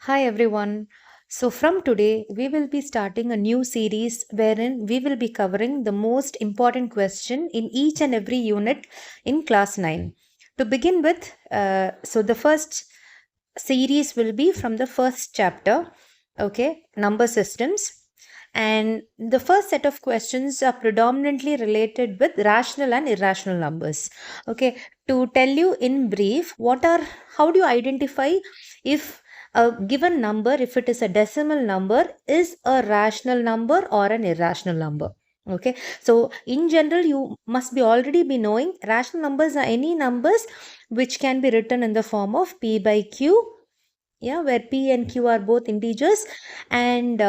Hi everyone. So, from today, we will be starting a new series wherein we will be covering the most important question in each and every unit in class 9. To begin with, the first series will be from the first chapter, okay, number systems. And the first set of questions are predominantly related with rational and irrational numbers. Okay, to tell you in brief, how do you identify if a given number, if it is a decimal number, is a rational number or an irrational number? Okay, so in general, you must be already be knowing rational numbers are any numbers which can be written in the form of p by q, yeah, where p and q are both integers, and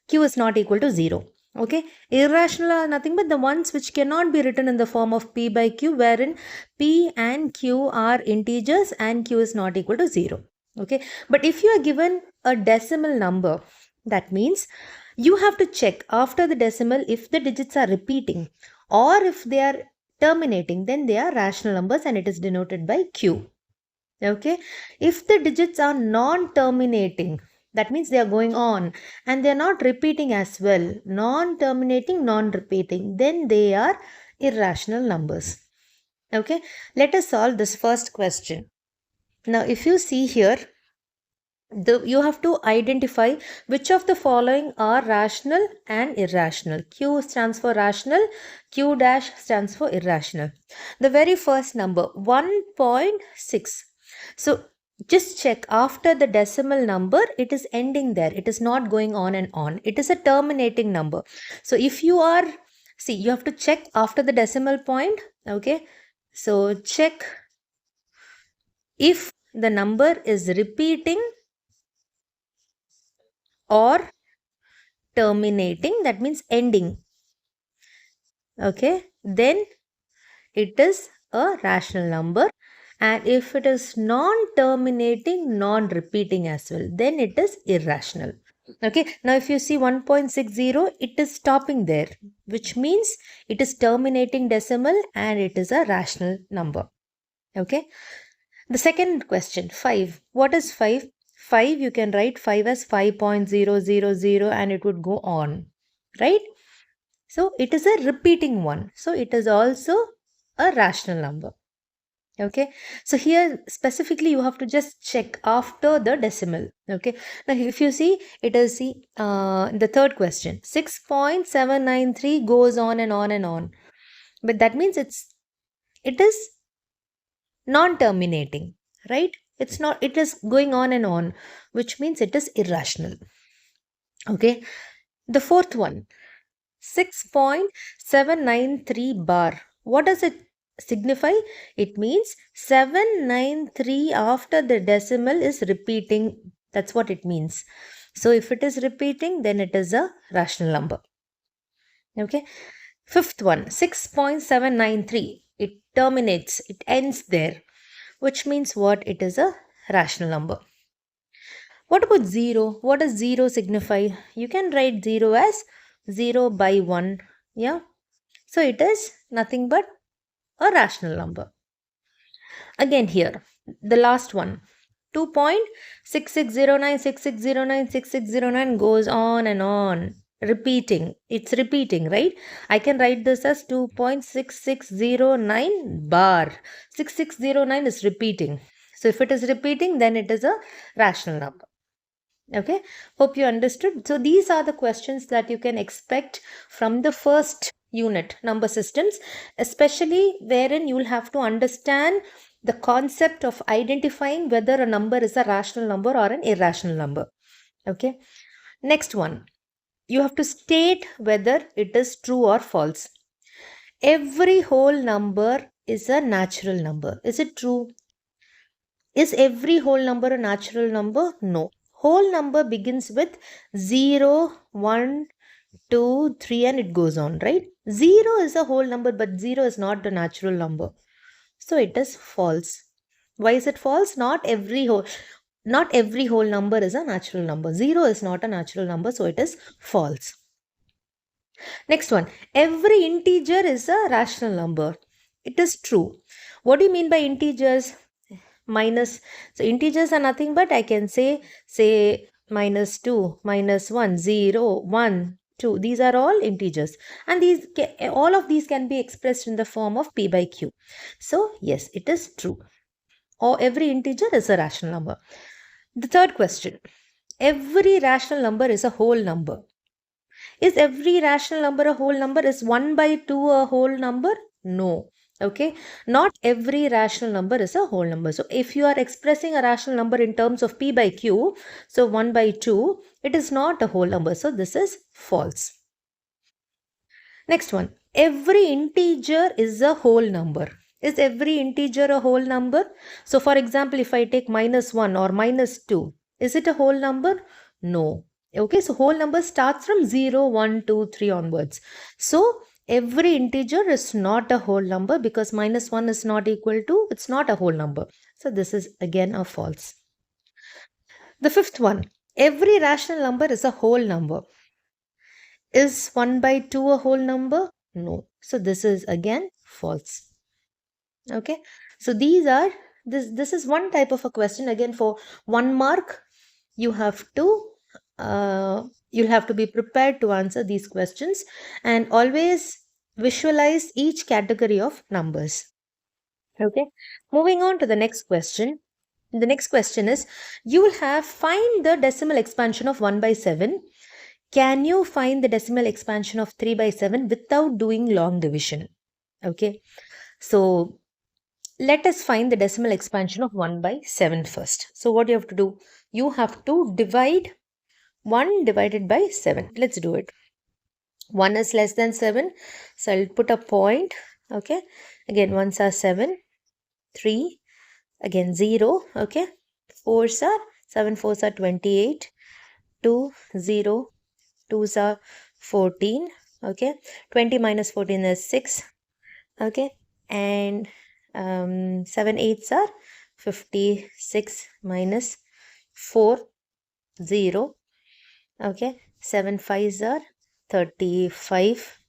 q is not equal to 0. Okay, irrational are nothing but the ones which cannot be written in the form of p by q, wherein p and q are integers and q is not equal to 0. Okay, but if you are given a decimal number, that means you have to check after the decimal if the digits are repeating or if they are terminating, then they are rational numbers and it is denoted by q. Okay, if the digits are non-terminating, that means they are going on and they are not repeating as well, non-terminating, non-repeating, then they are irrational numbers. Okay, let us solve this first question. Now, if you see here, you have to identify which of the following are rational and irrational. Q stands for rational, Q dash stands for irrational. The very first number, 1.6. So just check after the decimal number, it is ending there. It is not going on and on. It is a terminating number. So if you are, see, you have to check after the decimal point. Okay. So check if the number is repeating or terminating, that means ending. Okay, then it is a rational number. And if it is non-terminating, non-repeating as well, then it is irrational. Okay, now if you see 1.60, it is stopping there, which means it is terminating decimal and it is a rational number. Okay, the second question, 5. What is 5? 5, you can write 5 as 5.000 and it would go on, right? So it is a repeating one. So it is also a rational number. Okay, so here specifically you have to just check after the decimal. Okay, now if you see, it is the third question, 6.793 goes on and on and on, but that means it is non-terminating, right? It's not, it is going on and on, which means it is irrational. Okay, the fourth one, 6.793 bar. What does it signify? It means 793 after the decimal is repeating. That's what it means. So if it is repeating, then it is a rational number. Okay. Fifth one, 6.793. It terminates, it ends there, which means what? It is a rational number. What about 0? What does 0 signify? You can write 0 as 0 by 1. Yeah. So it is nothing but a rational number. Again here, the last one, 2.6609 goes on and on, repeating. It's repeating, right? I can write this as 2.6609 bar. 6609 is repeating. So if it is repeating, then it is a rational number. Okay, hope you understood. So these are the questions that you can expect from the first unit, number systems, especially wherein you will have to understand the concept of identifying whether a number is a rational number or an irrational number. Okay, next one, you have to state whether it is true or false. Every whole number is a natural number. Is it true? Is every whole number a natural number? No. Whole number begins with 0, 1, 2, 3 and it goes on, right? 0 is a whole number, but 0 is not a natural number. So it is false. Why is it false? Not every whole number is a natural number. 0 is not a natural number, so it is false. Next one, every integer is a rational number. It is true. What do you mean by integers? minus, so integers are nothing but I can say -2, -1, 0, 1, 2. These are all integers, and all of these can be expressed in the form of p by q. So yes, it is true. Or every integer is a rational number. The third question. Every rational number is a whole number. Is every rational number a whole number? Is 1 by 2 a whole number? No. Okay. Not every rational number is a whole number. So if you are expressing a rational number in terms of p by q, so 1 by 2, it is not a whole number. So this is false. Next one. Every integer is a whole number. Is every integer a whole number? So for example, if I take -1 or -2, is it a whole number? No. Okay, so whole number starts from 0, 1, 2, 3 onwards. So every integer is not a whole number because -1 is not equal to, it's not a whole number. So this is again a false. The fifth one. Every rational number is a whole number. Is 1 by 2 a whole number? No. So this is again false. Okay. So this is one type of a question. Again, for 1 mark, you'll have to be prepared to answer these questions, and always visualize each category of numbers. Okay. Moving on to the next question. The next question is, you will have find the decimal expansion of 1 by 7. Can you find the decimal expansion of 3 by 7 without doing long division? Okay. So let us find the decimal expansion of 1 by 7 first. So what you have to do? You have to divide 1 divided by 7. Let's do it. 1 is less than 7. So I'll put a point. Okay. Again, 1s are 7. 3. Again 0. Okay. 4s are 7 4s are 28. 2 0. 2s are 14. Okay. 20 minus 14 is 6. Okay. And 7 8s are 56 minus 4 0. Okay. 7 5s are 35.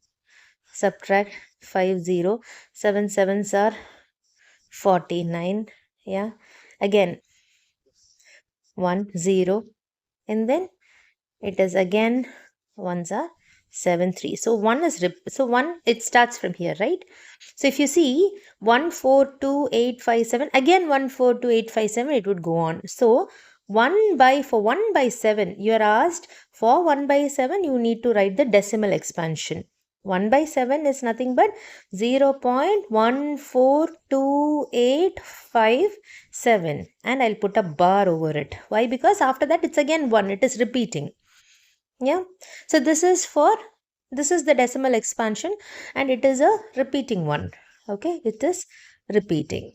Subtract 5 0. 7 7s are 49. Yeah. Again 1 0. And then it is again 1s are 7 3. So 1 is so 1, it starts from here, right? So if you see 1 4 2 8 5 7, again 1 4 2 8 5 7, it would go on. So for 1 by 7, you are asked, for 1 by 7 you need to write the decimal expansion. 1 by 7 is nothing but 0.14285 and I'll put a bar over it. Why? Because after that it's again 1, it is repeating. Yeah. So this is the decimal expansion, and it is a repeating one. Okay. It is repeating.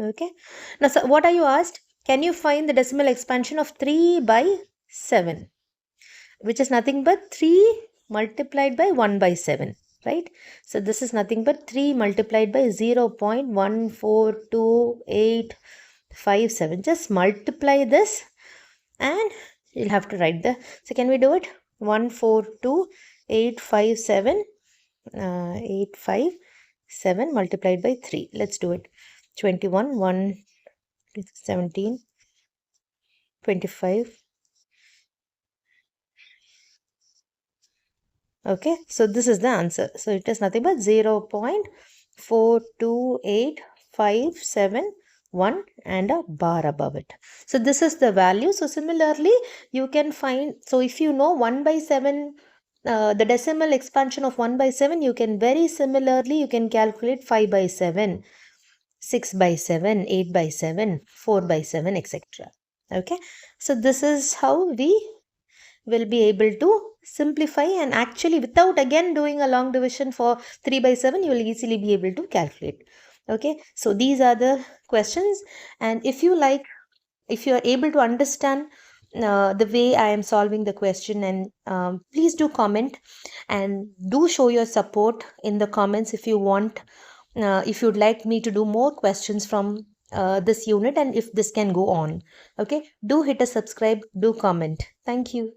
Okay. Now, so what are you asked? Can you find the decimal expansion of 3 by 7? Which is nothing but 3 multiplied by 1 by 7. Right? So this is nothing but 3 multiplied by 0.14285. Just multiply this and you'll have to write so can we do it? 142,857 857 multiplied by 3. Let's do it. 21 1 17 25. Okay, so this is the answer. So it is nothing but 0.428571 and a bar above it. So this is the value. So similarly, you can find, so if you know 1 by 7, the decimal expansion of 1 by 7, you can very similarly, you can calculate 5 by 7, 6 by 7, 8 by 7, 4 by 7, etc. Okay, so this is how we will be able to simplify, and actually without again doing a long division for 3 by 7, you will easily be able to calculate. Okay, so these are the questions, and if you are able to understand the way I am solving the question, and please do comment and do show your support in the comments if you want, if you'd like me to do more questions from this unit, and if this can go on. Okay, do hit a subscribe, do comment. Thank you.